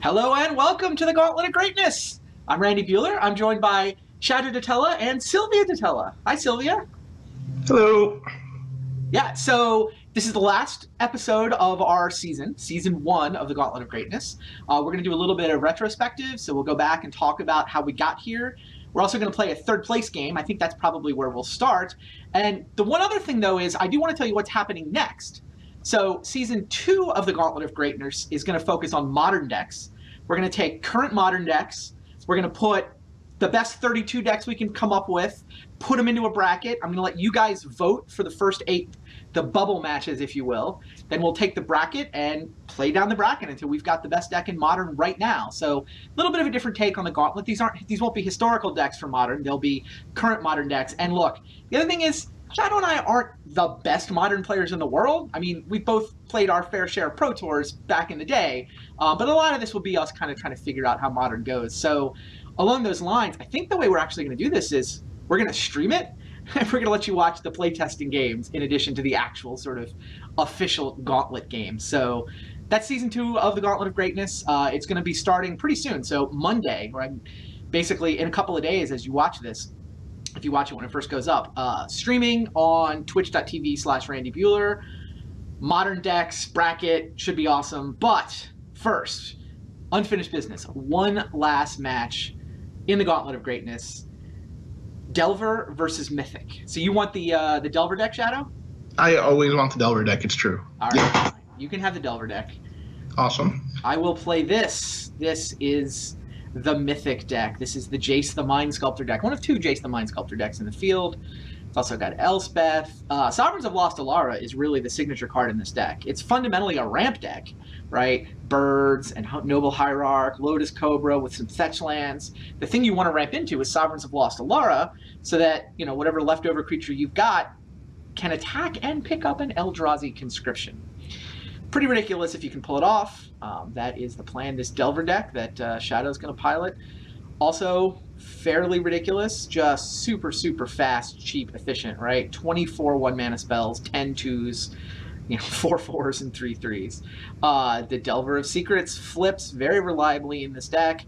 Hello and welcome to the Gauntlet of Greatness. I'm Randy Buehler. I'm joined by Shadow Datella and Sylvia Datella. Hi, Sylvia. Hello. Yeah, so this is the last episode of our season one of the Gauntlet of Greatness. We're going to do a little bit of retrospective, so we'll go back and talk about how we got here. We're also going to play a third place game. I think that's probably where we'll start. And the one other thing, though, is I do want to tell you what's happening next. So season 2 of the Gauntlet of Greatness is going to focus on modern decks. We're going to take current modern decks. We're going to put the best 32 decks we can come up with, put them into a bracket. I'm going to let you guys vote for the first 8, the bubble matches, if you will. Then we'll take the bracket and play down the bracket until we've got the best deck in Modern right now. So a little bit of a different take on the Gauntlet. These won't be historical decks for Modern. They'll be current Modern decks. And look, the other thing is, Shadow and I aren't the best Modern players in the world. I mean, we both played our fair share of Pro Tours back in the day, but a lot of this will be us kind of trying to figure out how Modern goes. So along those lines, I think the way we're actually going to do this is we're going to stream it, and we're going to let you watch the playtesting games in addition to the actual sort of official Gauntlet games. So that's season 2 of the Gauntlet of Greatness. It's going to be starting pretty soon. So Monday, right? Basically in a couple of days as you watch this, if you watch it when it first goes up, streaming on twitch.tv/Randy Buehler. Modern decks, bracket, should be awesome. But first, unfinished business. One last match in the Gauntlet of Greatness. Delver versus Mythic. So you want the Delver deck, Shadow? I always want the Delver deck, it's true. All right, you can have the Delver deck. Awesome. I will play this. This is the Mythic deck. This is the Jace the Mind Sculptor deck. One of 2 Jace the Mind Sculptor decks in the field. It's also got Elspeth. Sovereigns of Lost Alara is really the signature card in this deck. It's fundamentally a ramp deck, right? Birds and Noble Hierarch, Lotus Cobra with some fetch lands. The thing you want to ramp into is Sovereigns of Lost Alara so that, you know, whatever leftover creature you've got can attack and pick up an Eldrazi Conscription. Pretty ridiculous if you can pull it off. That is the plan. This Delver deck that Shadow's going to pilot. Also, fairly ridiculous, just super, super fast, cheap, efficient, right? 24 1-mana spells, 10 2s, 4 4s, and 3 3s. The Delver of Secrets flips very reliably in this deck.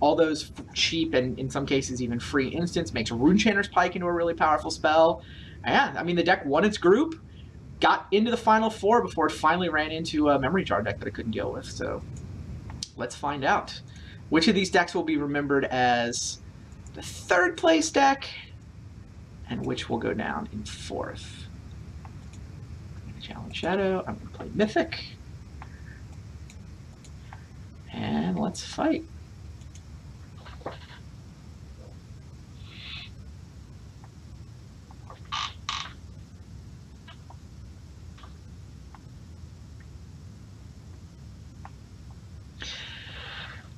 All those cheap and, in some cases, even free instants makes Runechanter's Pike into a really powerful spell. Yeah, I mean, the deck won its group, got into the final 4 before it finally ran into a Memory Jar deck that I couldn't deal with. So let's find out. Which of these decks will be remembered as the 3rd place deck, and which will go down in 4th? I'm going to challenge Shadow. I'm going to play Mythic. And let's fight.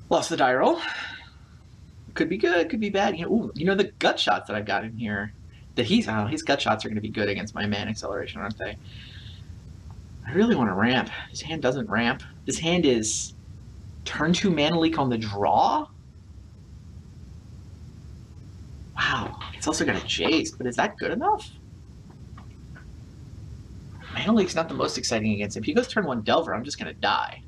Lost the die roll. Could be good, could be bad. The gut shots that I've got in here. His gut shots are going to be good against my mana acceleration, aren't they? I really want to ramp. This hand doesn't ramp. This hand is turn 2 mana leak on the draw. Wow, it's also got a Jace, but is that good enough? Mana leak's not the most exciting against him. If he goes turn 1 Delver, I'm just going to die.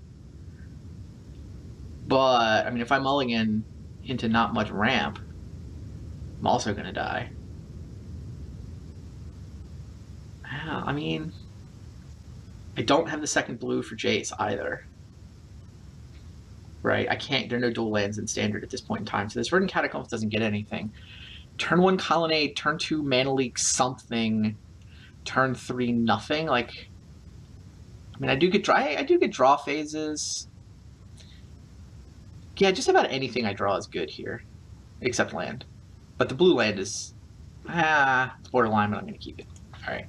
But, I mean, if I mulligan into not much ramp, I'm also going to die. Yeah, I mean, I don't have the second blue for Jace either. Right? I can't, there are no dual lands in Standard at this point in time, so this Verdant Catacombs doesn't get anything. Turn 1 Colonnade, turn 2 Mana Leak something, turn 3 nothing. Like, I mean, I do get draw phases. Yeah, just about anything I draw is good here, except land. But the blue land is, it's borderline, but I'm going to keep it. All right.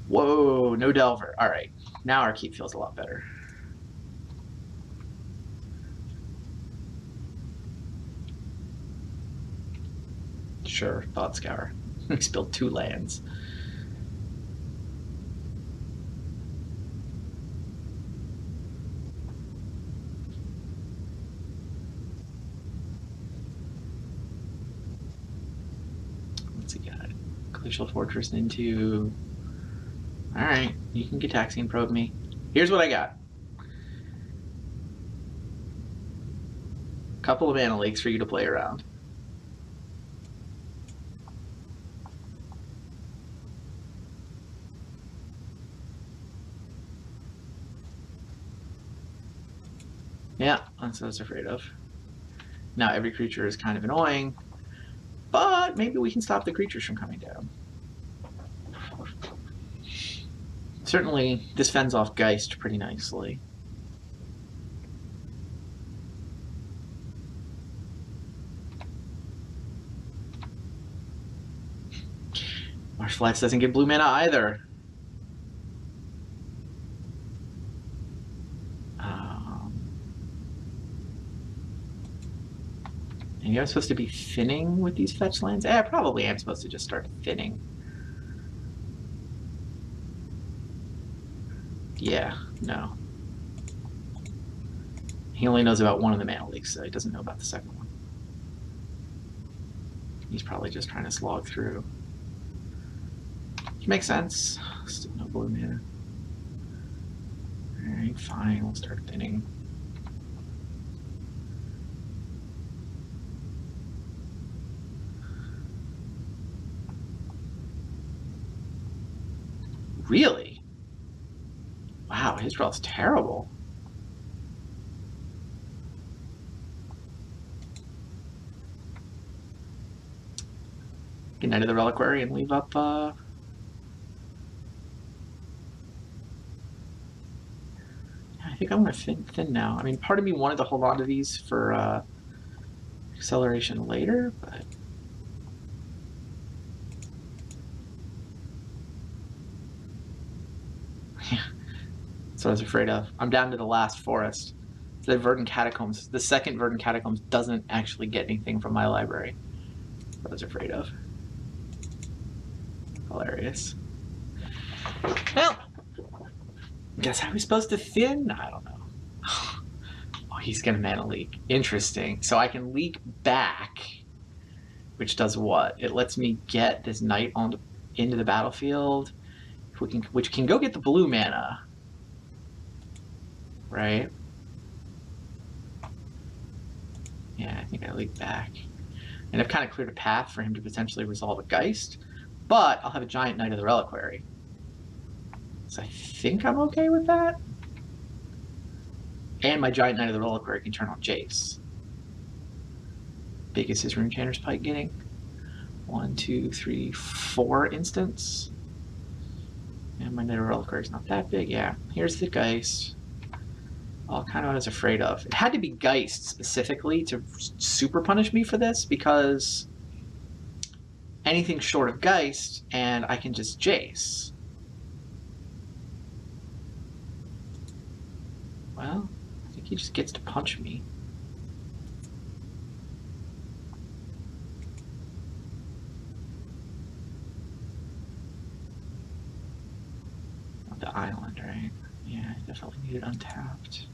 Whoa, no Delver. All right, now our keep feels a lot better. Sure, Thought Scour. We spilled 2 lands. Glacial Fortress into... Alright, you can Gitaxian probe me. Here's what I got. A couple of mana leaks for you to play around. Yeah, that's what I was afraid of. Now every creature is kind of annoying, but maybe we can stop the creatures from coming down. Certainly, this fends off Geist pretty nicely. Marshflex doesn't get blue mana either. Maybe I'm supposed to be thinning with these fetch lands? I probably am supposed to just start thinning. Yeah, no. He only knows about one of the mana leaks, so he doesn't know about the second one. He's probably just trying to slog through. Which makes sense. Still no blue mana. Alright, fine, we'll start thinning. Really? Wow, his draw's terrible. Get Knight of the Reliquary and leave up I think I'm going to thin now. I mean, part of me wanted to hold on to these for acceleration later, but yeah, that's what I was afraid of. I'm down to the last forest. The Verdant Catacombs. The second Verdant Catacombs doesn't actually get anything from my library. That's what I was afraid of. Hilarious. Well, guess how we're supposed to thin? I don't know. Oh, he's gonna mana leak. Interesting. So I can leak back, which does what? It lets me get this knight into the battlefield, which can go get the blue mana, right? Yeah, I think I leak back, and I've kind of cleared a path for him to potentially resolve a Geist, but I'll have a giant Knight of the Reliquary. So I think I'm okay with that. And my giant Knight of the Reliquary can turn on Jace. Big is his Runechanter's Pike getting? 1, 2, 3, 4 instants. And my Knight of the Reliquary is not that big. Yeah, here's the Geist. All kind of what I was afraid of. It had to be Geist specifically to super punish me for this, because anything short of Geist and I can just Jace. Well, I think he just gets to punch me. The island, right? Yeah, I definitely need it untapped.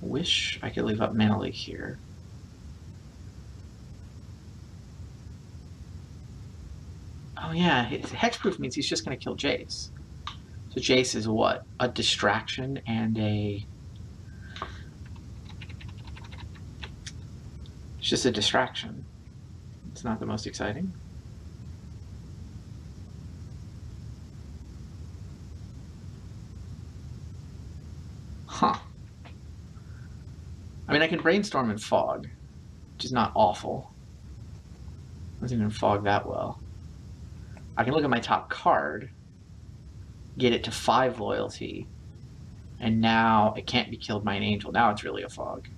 Wish I could leave up Mana Leak here. Oh yeah, hexproof means he's just going to kill Jace. So Jace is what? A distraction and a... It's just a distraction. It's not the most exciting. Huh. I mean, I can brainstorm and fog, which is not awful. I wasn't even fog that well. I can look at my top card, get it to 5 loyalty, and now it can't be killed by an angel. Now it's really a fog,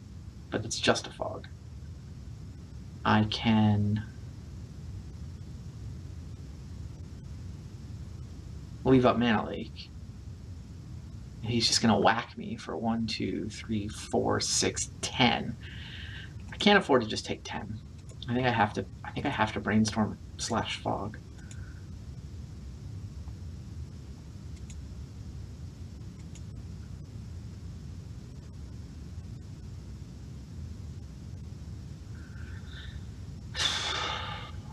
but it's just a fog. I can leave up Mana Leak. He's just going to whack me for 1, 2, 3, 4, 6, 10. I can't afford to just take 10. I think I have to brainstorm / fog.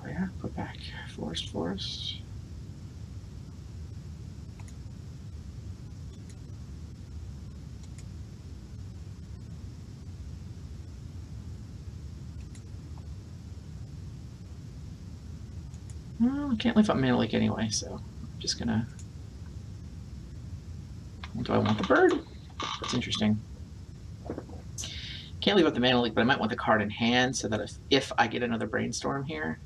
Yeah, put back Forest. Well, I can't leave up Mythic anyway, so I'm just gonna... Do I want the bird? That's interesting. Can't leave up the Mana Leak, but I might want the card in hand so that if I get another Brainstorm here...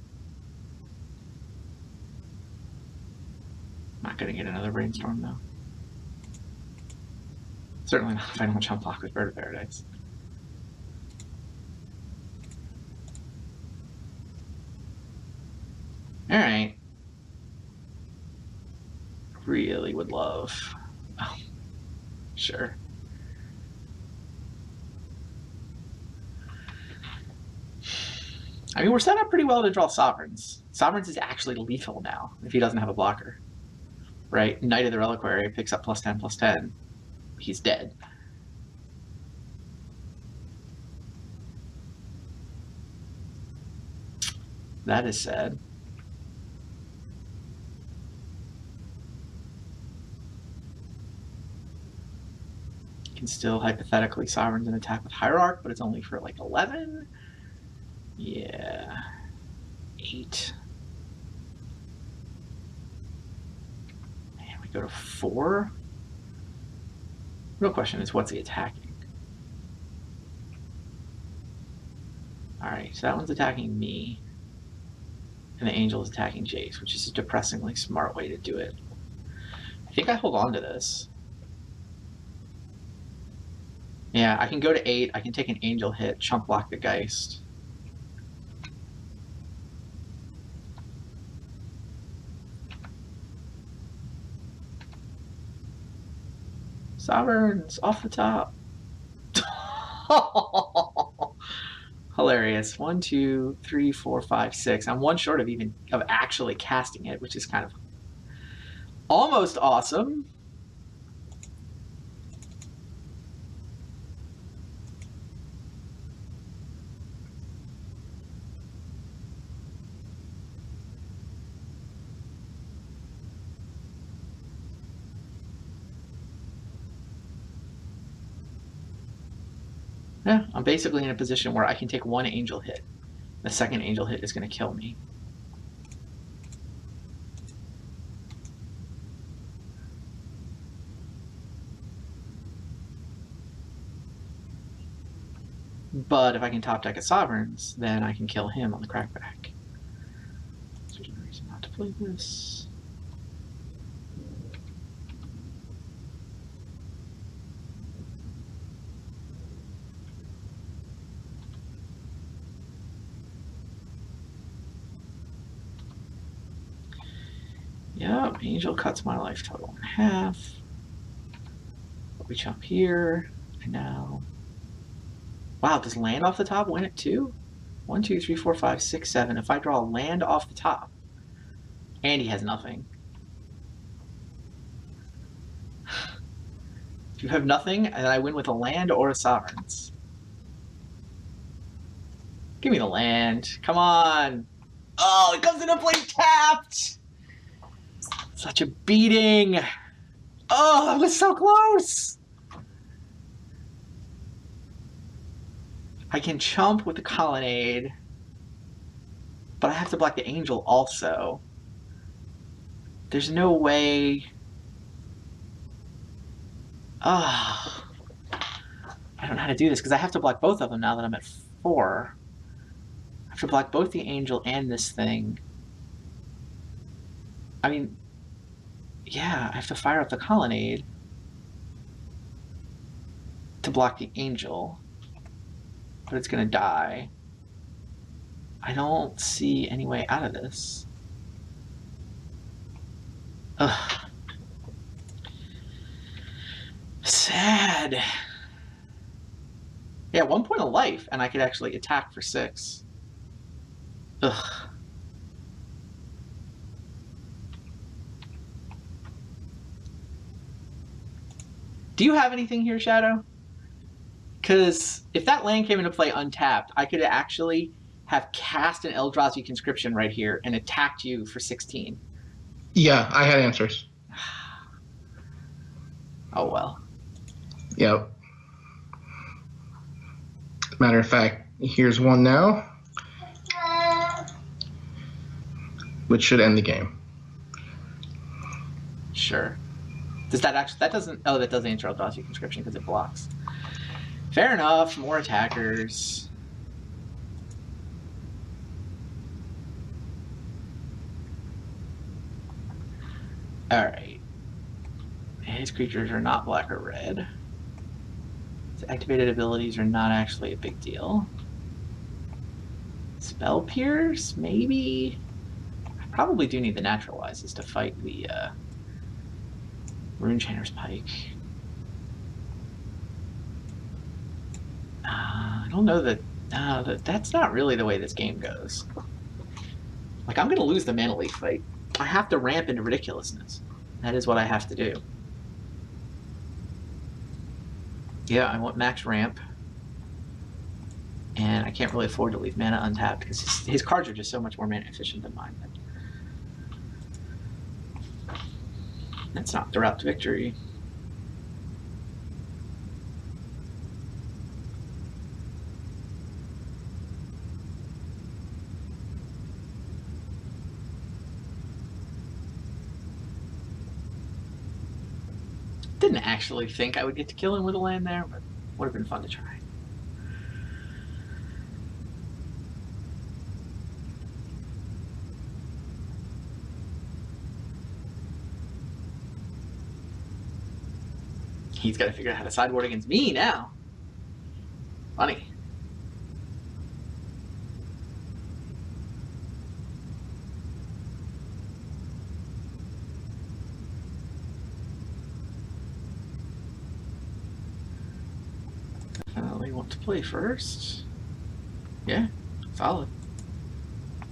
Not gonna get another Brainstorm, though. Certainly not if I don't jump block with Bird of Paradise. Alright. Really would love... Oh, sure. I mean, we're set up pretty well to draw Sovereigns. Sovereigns is actually lethal now if he doesn't have a blocker. Right? Knight of the Reliquary picks up +10/+10. He's dead. That is sad. Can still hypothetically Sovereigns and attack with Hierarch, but it's only for like 11. Yeah. 8. And we go to 4. Real question is, what's he attacking? Alright, so that one's attacking me. And the Angel is attacking Jace, which is a depressingly smart way to do it. I think I hold on to this. Yeah, I can go to 8. I can take an Angel hit, chump block the Geist. Sovereigns off the top. Hilarious. 1, 2, 3, 4, 5, 6. I'm one short of actually casting it, which is kind of almost awesome. Yeah, I'm basically in a position where I can take one Angel hit. The second Angel hit is going to kill me. But if I can top deck a Sovereigns, then I can kill him on the crackback. So there's no reason not to play this. Yep, Angel cuts my life total in half. We jump here, and now... Wow, does land off the top win it too? 1, 2, 3, 4, 5, 6, 7. If I draw land off the top, and he has nothing. If you have nothing, and I win with a land or a Sovereigns. Give me the land. Come on. Oh, it comes into play tapped. Such a beating. Oh, that was so close. I can chump with the Colonnade, but I have to block the Angel also. There's no way. Oh, I don't know how to do this because I have to block both of them now that I'm at 4. I have to block both the Angel and this thing. I mean, yeah, I have to fire up the Colonnade to block the Angel, but it's going to die. I don't see any way out of this. Ugh. Sad. Yeah, 1 point of life, and I could actually attack for 6. Ugh. Do you have anything here, Shadow? Because if that land came into play untapped, I could actually have cast an Eldrazi conscription right here and attacked you for 16? Yeah, I had answers. Oh well. Yep. Matter of fact, here's one now, which should end the game. Sure. Does that actually? That doesn't. Oh, that does answer Eldrazi conscription because it blocks. Fair enough. More attackers. All right. His creatures are not black or red. His activated abilities are not actually a big deal. Spell Pierce, maybe. I probably do need the Naturalizes to fight the Runechanter's Pike. I don't know that. That's not really the way this game goes. Like, I'm going to lose the Mana Leak fight. I have to ramp into ridiculousness. That is what I have to do. Yeah, I want max ramp. And I can't really afford to leave mana untapped because his cards are just so much more mana efficient than mine. That's not the route to victory. Didn't actually think I would get to kill him with a land there, but would have been fun to try. He's got to figure out how to sideboard against me now. Funny. Definitely want to play first. Yeah, solid.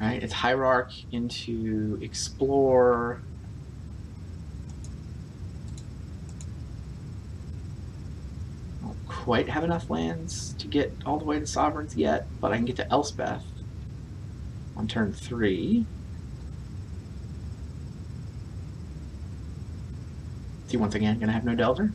Right, it's Hierarch into Explore. Quite have enough lands to get all the way to Sovereigns yet, but I can get to Elspeth on turn 3. See, once again, gonna have no Delver.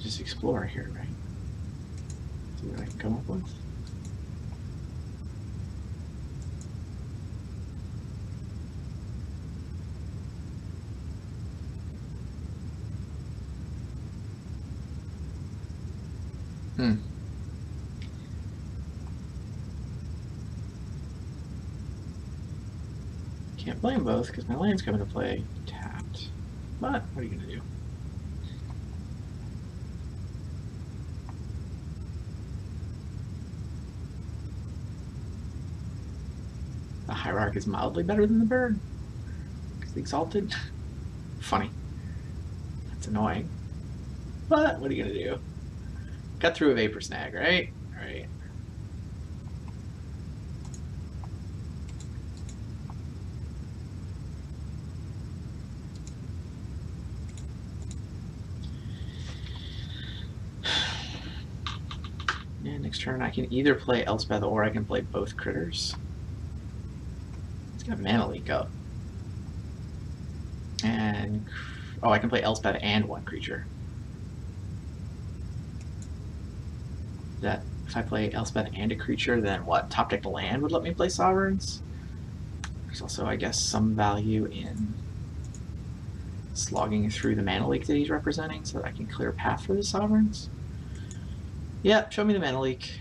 Just explore here, right? See what I can come up with. Can't play them both because my land's coming to play tapped. But what are you gonna do? The Hierarch is mildly better than the bird. Because the Exalted. Funny. That's annoying. But what are you gonna do? Cut through a Vapor Snag, right? Alright. And next turn I can either play Elspeth or I can play both critters. It's got Mana Leak up. And oh, I can play Elspeth and one creature. That if I play Elspeth and a creature, then what? Top deck land would let me play Sovereigns. There's also, I guess, some value in slogging through the Mana Leak that he's representing so that I can clear a path for the Sovereigns. Yeah, show me the Mana Leak.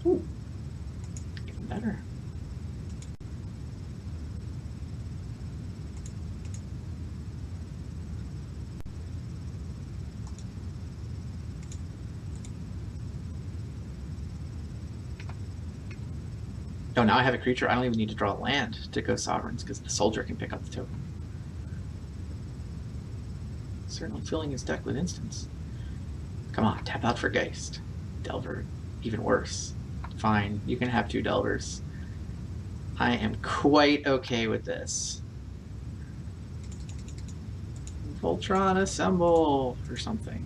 Ooh, even better. Oh, now I have a creature. I don't even need to draw land to go Sovereigns because the Soldier can pick up the token. Certainly filling his deck with instants. Come on, tap out for Geist. Delver, even worse. Fine, you can have 2 Delvers. I am quite okay with this. Voltron assemble or something.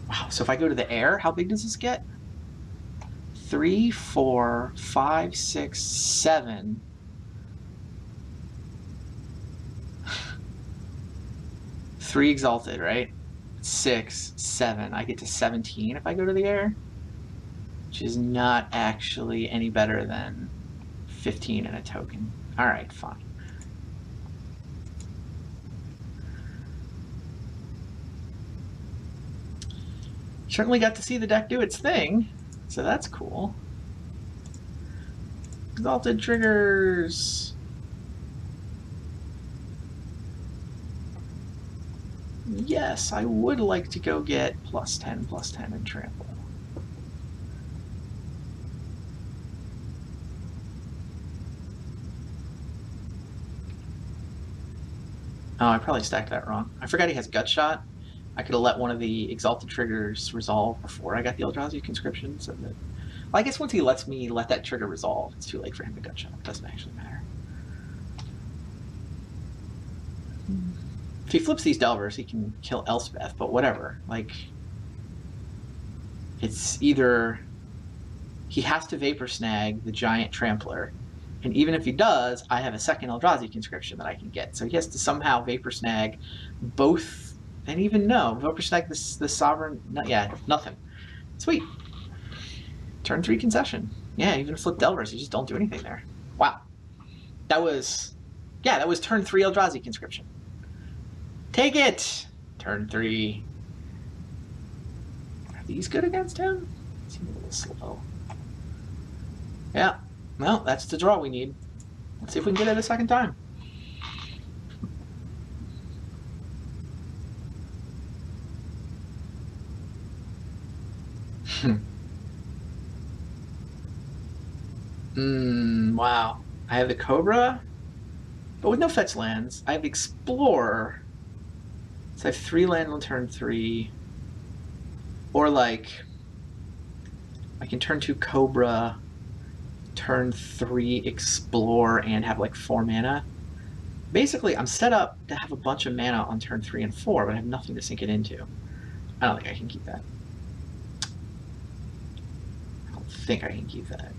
Wow, so if I go to the air, how big does this get? 3, 4, 5, 6, 7. Three exalted, right? 6, 7. I get to 17 if I go to the air, which is not actually any better than 15 and a token. All right, fine. Certainly got to see the deck do its thing, so that's cool. Exalted triggers. Yes, I would like to go get +10/+10 and trample. Oh, I probably stacked that wrong. I forgot he has Gut Shot. I could have let one of the Exalted triggers resolve before I got the Eldrazi Conscription. So that, well, I guess once he lets me let that trigger resolve, it's too late for him to Gut Shot. It doesn't actually matter. If he flips these Delvers, he can kill Elspeth, but whatever. Like, it's either he has to Vapor Snag the giant Trampler, and even if he does, I have a second Eldrazi Conscription that I can get. So he has to somehow Vapor Snag both, and even no, Vapor Snag the Sovereign, yeah, nothing. Sweet. Turn 3 concession. Yeah, even flip Delvers, you just don't do anything there. Wow. That was turn 3 Eldrazi Conscription. Take it! Turn 3. Are these good against him? Seem a little slow. Yeah. Well, that's the draw we need. Let's see if we can get it a second time. Wow. I have the Cobra, but with no fetch lands. I have Explorer. So I have 3 land on turn 3. Or like, I can turn 2 Cobra, turn 3 Explore, and have like 4 mana. Basically, I'm set up to have a bunch of mana on turn 3 and 4, but I have nothing to sink it into. I don't think I can keep that. I don't think I can keep that.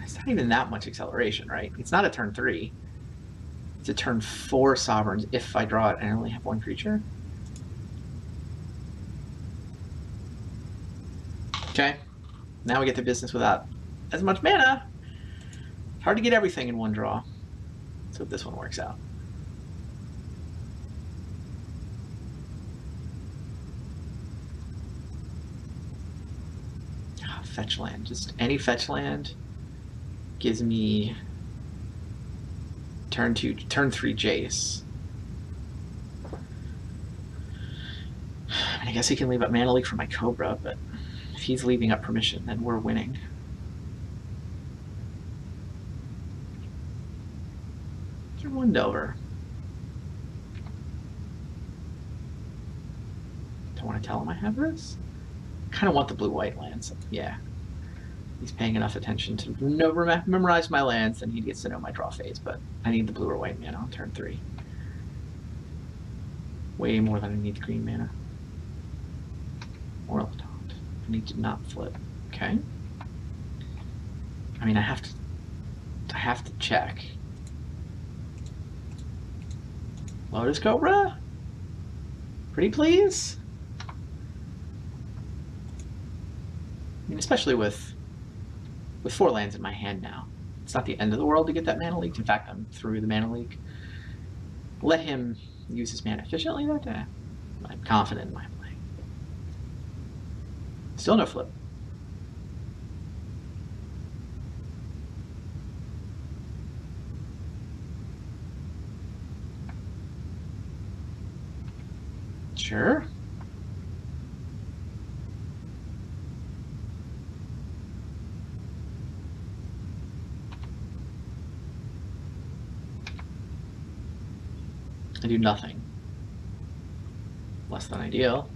It's not even that much acceleration, right? It's not a turn 3. It's a turn 4 Sovereigns if I draw it and I only have 1 creature. Okay, now we get to business without as much mana. Hard to get everything in one draw. Let's hope this one works out. Oh, fetch land. Just any fetch land gives me turn 3 Jace. I guess he can leave up Mana Leak for my Cobra, but if he's leaving up Permission, then we're winning. Turn 1 Delver. Don't want to tell him I have this? Kind of want the blue-white lands. Yeah. He's paying enough attention to memorize my lands, then he gets to know my draw phase, but I need the blue or white mana on turn 3. Way more than I need the green mana. Or Eldon. I need to not flip. Okay. I mean, I have to check. Lotus Cobra? Pretty please? I mean, especially with 4 lands in my hand now. It's not the end of the world to get that Mana Leak. In fact, I'm through the Mana Leak. Let him use his mana efficiently that day. I'm confident in my play. Still no flip. Sure. I do nothing. Less than ideal.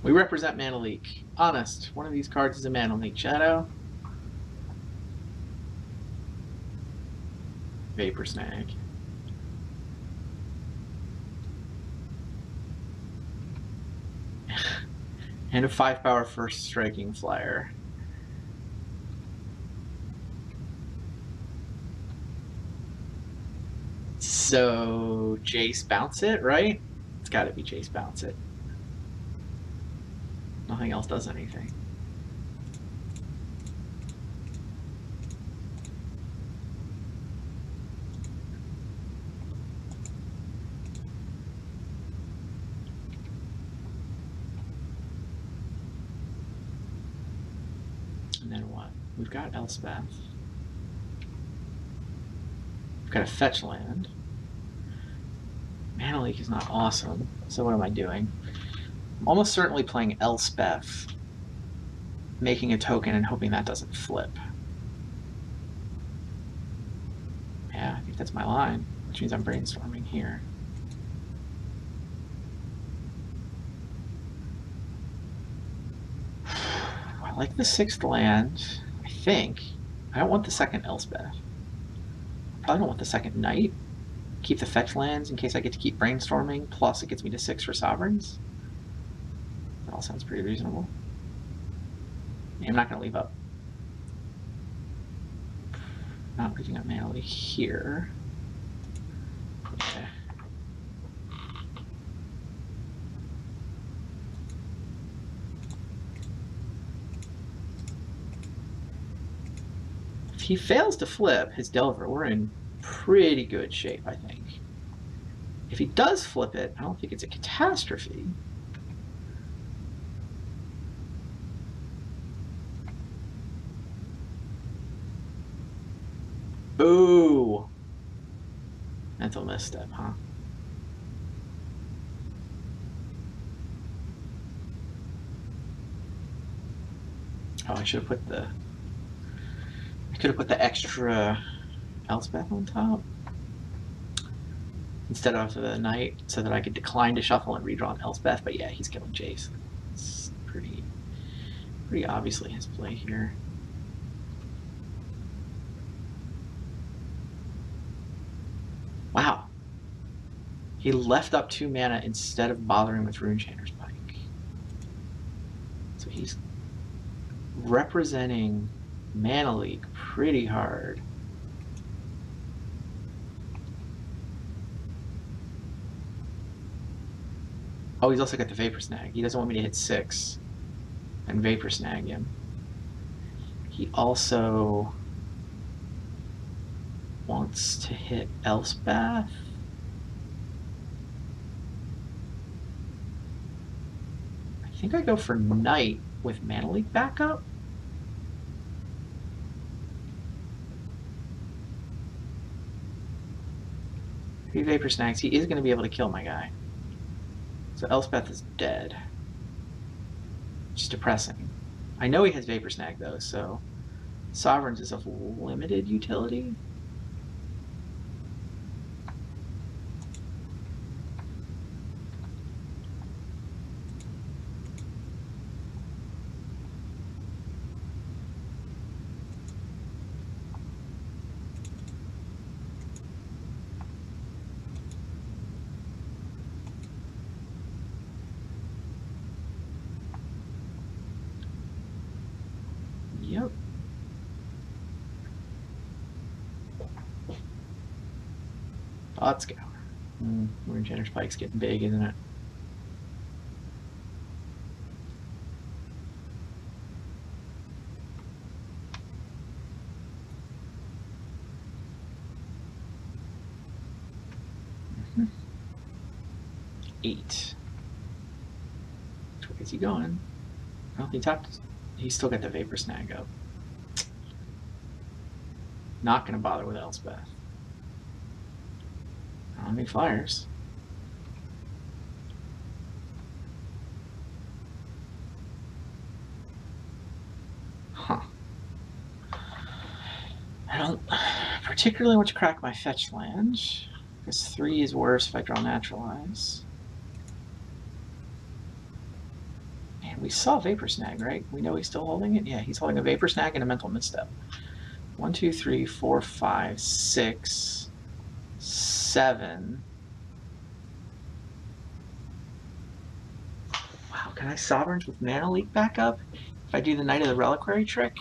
We represent Mana Leak. Honest, one of these cards is a Mana Leak. Shadow. Vapor Snag. And a 5-power first striking flyer. So Jace bounce it, right? It's got to be Jace bounce it. Nothing else does anything. And then what? We've got Elspeth. We've got a fetch land. Mana Leak is not awesome, so what am I doing? I'm almost certainly playing Elspeth, making a token and hoping that doesn't flip. Yeah, I think that's my line, which means I'm brainstorming here. I like the 6th land, I think. I don't want the 2nd Elspeth. I probably don't want the 2nd Knight. Keep the fetch lands in case I get to keep brainstorming, plus it gets me to 6 for sovereigns. That all sounds pretty reasonable. I'm not going to leave up. Not leaving up Mana Leak here. Okay. If he fails to flip his Delver, we're in pretty good shape, I think. If he does flip it, I don't think it's a catastrophe. Ooh. Mental misstep, huh? Oh, I should have put the... I could have put the extra Elspeth on top instead of the Knight so that I could decline to shuffle and redraw an Elspeth, but yeah, he's killing Jace. It's pretty obviously his play here. Wow. He left up 2 mana instead of bothering with Runechainer's Pike. So he's representing Mana Leak pretty hard. Oh, he's also got the Vapor Snag. He doesn't want me to hit 6 and Vapor Snag him. He also wants to hit Elspeth. I think I go for Knight with Mana Leak backup. If he Vapor Snags, he is going to be able to kill my guy. So Elspeth is dead. Just depressing. I know he has Vapor Snag though, so Sovereigns is of limited utility. Yep. Let's go. Runechainer's Pike's getting big, isn't it? Eight. Which way is he going? Well, he tapped. He's still got the Vapor Snag up. Not gonna bother with Elspeth. I don't have any flyers. Huh. I don't particularly want to crack my fetch land. Because 3 is worse if I draw Naturalize. And we saw Vapor Snag, right? We know he's still holding it? Yeah, he's holding a Vapor Snag and a Mental Misstep. 1, 2, 3, 4, 5, 6, 7. Wow, can I Sovereigns with Mana Leak back up? If I do the Knight of the Reliquary trick?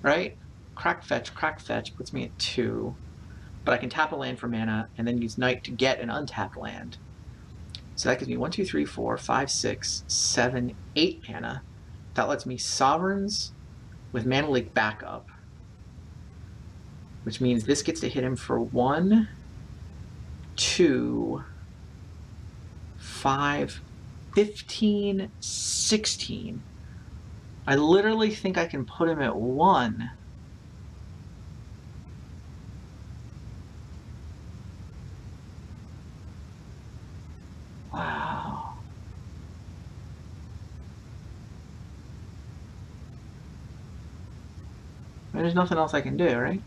Right? Crack Fetch puts me at 2. But I can tap a land for mana and then use Knight to get an untapped land. So that gives me 1, 2, 3, 4, 5, 6, 7, 8 mana. That lets me Sovereigns with Mana Leak backup. Which means this gets to hit him for 1, 2, 5, 15, 16. I literally think I can put him at 1. Wow. There's nothing else I can do, right?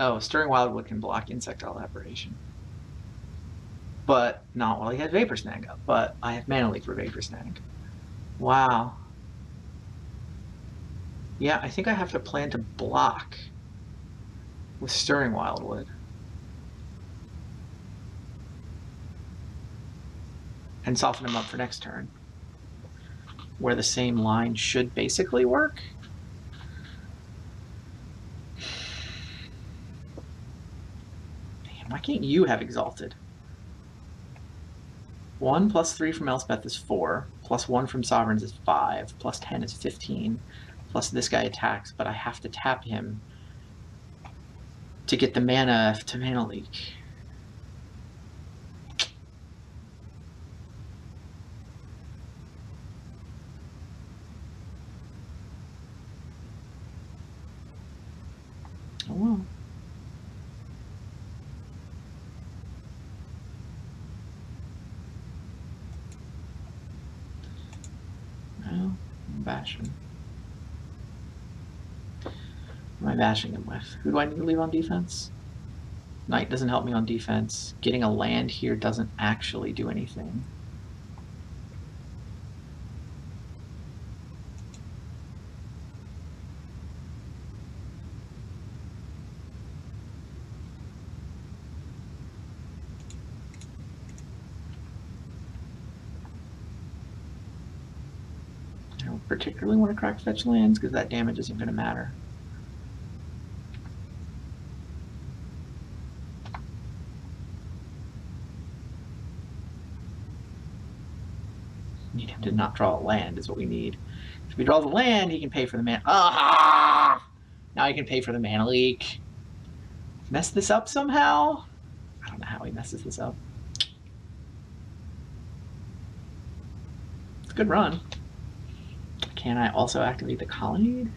Oh, Stirring Wildwood can block Insectile Aberration. But not while he has Vapor Snag up. But I have Mana Leak for Vapor Snag. Wow. Yeah, I think I have to plan to block with Stirring Wildwood. And soften him up for next turn. Where the same line should basically work. Damn, why can't you have Exalted? 1 plus 3 from Elspeth is 4. Plus 1 from Sovereigns is 5. Plus 10 is 15. Plus this guy attacks, but I have to tap him to get the mana to Mana Leak. Oh well. Well, I'm bashing. What am I bashing him with? Who do I need to leave on defense? Knight doesn't help me on defense. Getting a land here doesn't actually do anything. I don't particularly want to crack fetch lands because that damage isn't going to matter. Need him to not draw a land is what we need. If he draws a land, he can pay for the mana. Ah! Now he can pay for the Mana Leak. Mess this up somehow? I don't know how he messes this up. It's a good run. Can I also activate the Colonnade?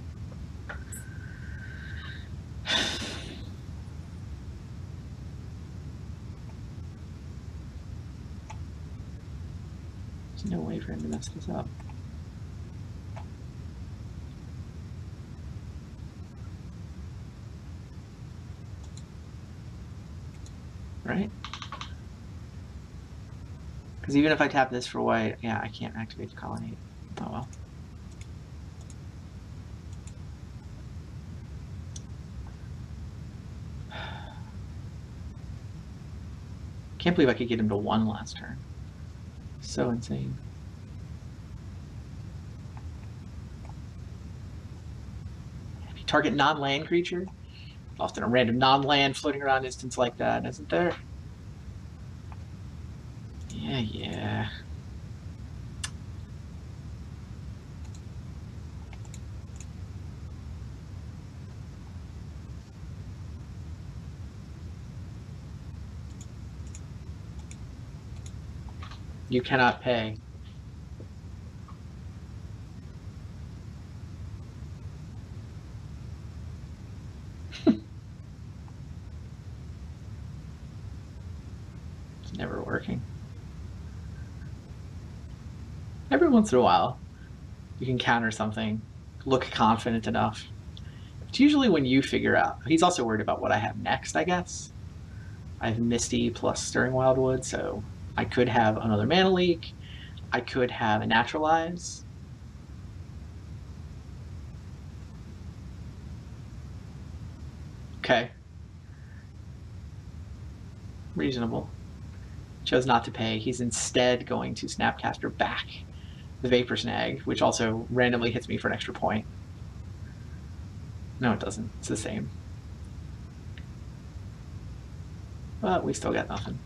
There's no way for him to mess this up. Right? Because even if I tap this for white, yeah, I can't activate the Colonnade. Oh well. Can't believe I could get him to 1 last turn. So insane. If you target non-land creature, often a random non-land floating around instance like that, isn't there? Yeah. You cannot pay. It's never working. Every once in a while, You can counter something. Look confident enough. It's usually when you figure out. He's also worried about what I have next, I guess. I have Misty plus Stirring Wildwood, so I could have another Mana Leak. I could have a Naturalize. Okay. Reasonable. Chose not to pay. He's instead going to Snapcaster back the Vapor Snag, which also randomly hits me for an extra point. No, it doesn't. It's the same. But we still got nothing.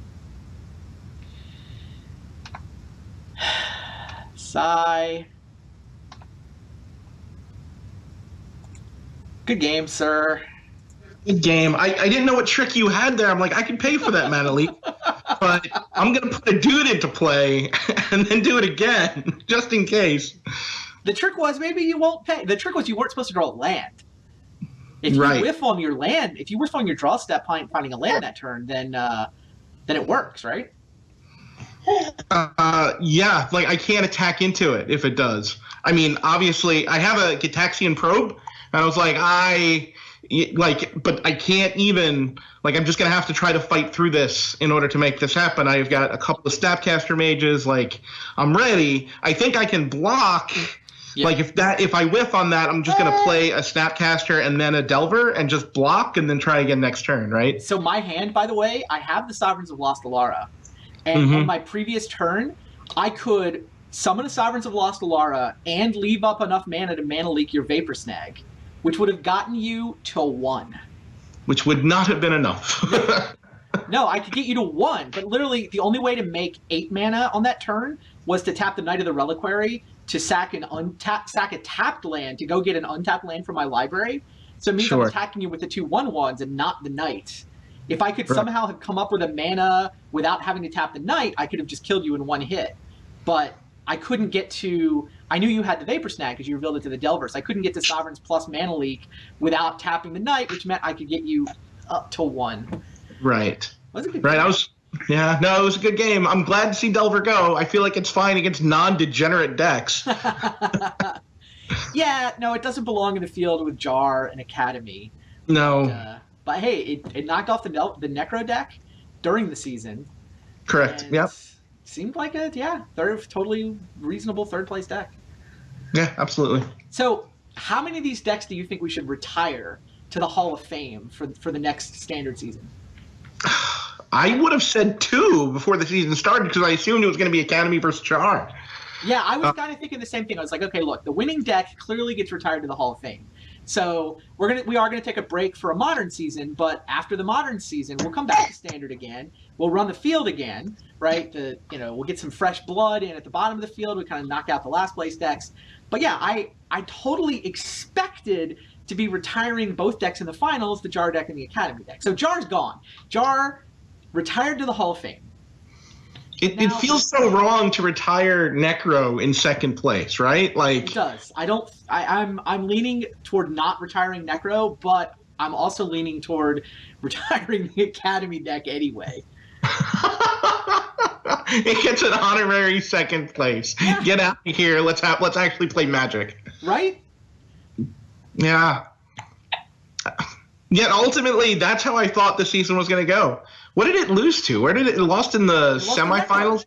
Sigh. Good game, sir. Good game. I didn't know what trick you had there. I'm like, I can pay for that Mana Leak, but I'm going to put a dude into play and then do it again, just in case. The trick was maybe you won't pay. The trick was you weren't supposed to draw a land. If you whiff on your land, if you whiff on your draw step finding a land that turn, then it works, right? Yeah, like I can't attack into it if it does. I mean, obviously, I have a Gitaxian Probe, and I was like, but I can't even, like, I'm just going to have to try to fight through this in order to make this happen. I've got a couple of Snapcaster mages, like, I'm ready. I think I can block. Yeah. Like, if I whiff on that, I'm just going to play a Snapcaster and then a Delver and just block and then try again next turn, right? So my hand, by the way, I have the Sovereigns of Lost Alara. And on my previous turn, I could summon a Sovereigns of Lost Alara and leave up enough mana to Mana Leak your Vapor Snag, which would have gotten you to 1. Which would not have been enough. No, I could get you to 1, but literally the only way to make 8 mana on that turn was to tap the Knight of the Reliquary to sack a tapped land to go get an untapped land from my library. So it means I'm attacking you with the 2 1/1s and not the Knight. If I could somehow have come up with a mana without having to tap the Knight, I could have just killed you in 1 hit. But I couldn't get to... I knew you had the Vapor Snag because you revealed it to the Delver, so I couldn't get to Sovereigns plus Mana Leak without tapping the Knight, which meant I could get you up to 1. Right. Was it good? Right, it was a good game. I'm glad to see Delver go. I feel like it's fine against non-degenerate decks. Yeah, no, it doesn't belong in the field with Jar and Academy. No. But hey, it knocked off the Necro deck during the season. Correct. Yep. Seemed like totally reasonable third place deck. Yeah, absolutely. So, how many of these decks do you think we should retire to the Hall of Fame for the next standard season? I would have said 2 before the season started because I assumed it was going to be Academy versus Char. Yeah, I was kind of thinking the same thing. I was like, okay, look, the winning deck clearly gets retired to the Hall of Fame. So we are gonna take a break for a modern season, but after the modern season, we'll come back to standard again. We'll run the field again, right? We'll get some fresh blood in at the bottom of the field. We kind of knock out the last place decks. But yeah, I totally expected to be retiring both decks in the finals, the Jar deck and the Academy deck. So Jar's gone. Jar retired to the Hall of Fame. It feels so wrong to retire Necro in second place, right? Like it does. I'm leaning toward not retiring Necro, but I'm also leaning toward retiring the Academy deck anyway. It gets an honorary second place. Yeah. Get out of here. Let's actually play Magic. Right? Yeah. Yet ultimately, that's how I thought the season was going to go. What did it lose to? Where did it lost in the semifinals?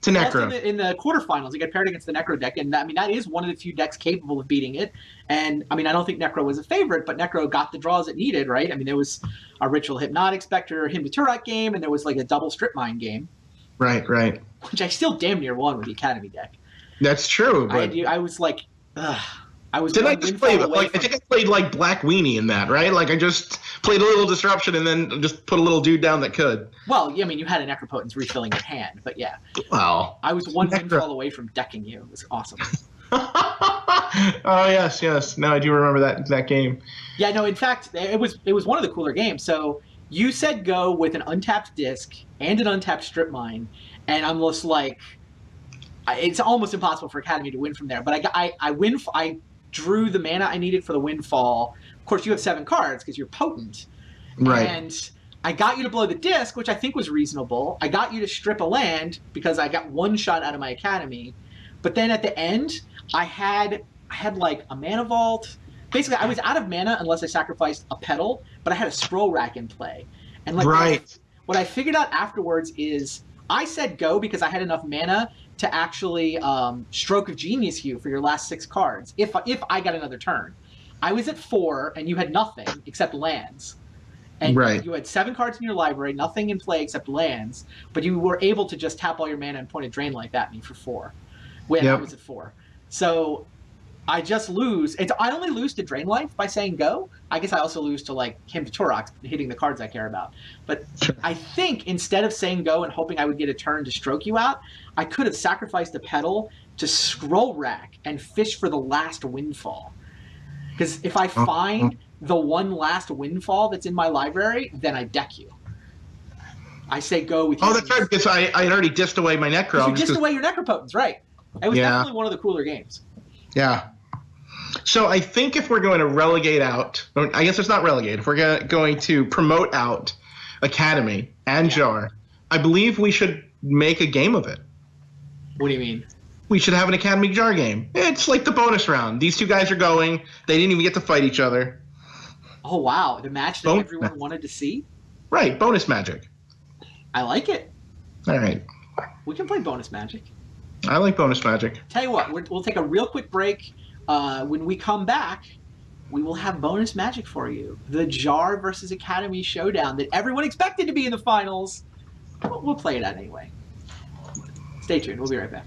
To Necro. In the quarterfinals, it got paired against the Necro deck, and I mean that is one of the few decks capable of beating it. And I mean, I don't think Necro was a favorite, but Necro got the draws it needed, right? I mean, there was a Ritual Hypnotic Spectre, Hymn to Turok game, and there was like a double Strip Mine game. Right. Which I still damn near won with the Academy deck. That's true. But I was like, ugh. I think I played like Black Weenie in that, right? Like I just played a little Disruption and then just put a little dude down that could. Well, yeah, I mean, you had a Necropotence refilling your hand, but yeah. Well, I was one windfall away from decking you. It was awesome. Oh yes. No, I do remember that game. Yeah, no. In fact, it was one of the cooler games. So you said go with an untapped disc and an untapped Strip Mine, and I'm just like, it's almost impossible for Academy to win from there. But I drew the mana I needed for the windfall. Of course, you have 7 cards because you're potent. Right. And I got you to blow the disc, which I think was reasonable. I got you to strip a land because I got 1 shot out of my Academy. But then at the end, I had I had like a mana vault. Basically, I was out of mana unless I sacrificed a petal, but I had a scroll rack in play. And like Right. what I figured out afterwards is I said go because I had enough mana to actually Stroke of Genius you for your last 6 cards if I got another turn. I was at 4 and you had nothing except lands. And Right. you had 7 cards in your library, nothing in play except lands, but you were able to just tap all your mana and point a Drain Life at me for 4 when I Yep. was at 4. So I just lose. I only lose to Drain Life by saying go. I guess I also lose to like him to Torox hitting the cards I care about. But Sure. I think instead of saying go and hoping I would get a turn to stroke you out, I could have sacrificed a petal to scroll rack and fish for the last windfall. Because if I find the one last windfall that's in my library, then I deck you. I say go with you. Oh, that's right, because I had already dissed away my Necro. You dissed away your Necropotence, right. It was definitely one of the cooler games. Yeah. So I think if we're going to relegate out, I guess it's not relegate, if we're going to promote out Academy and Jar, I believe we should make a game of it. What do you mean? We should have an Academy Jar game. It's like the bonus round. These two guys are going. They didn't even get to fight each other. Oh, wow. The match that everyone wanted to see? Right. Bonus Magic. I like it. All right. We can play Bonus Magic. I like Bonus Magic. Tell you what, we'll take a real quick break. When we come back, we will have Bonus Magic for you. The Jar versus Academy showdown that everyone expected to be in the finals. We'll play it out anyway. Stay tuned. We'll be right back.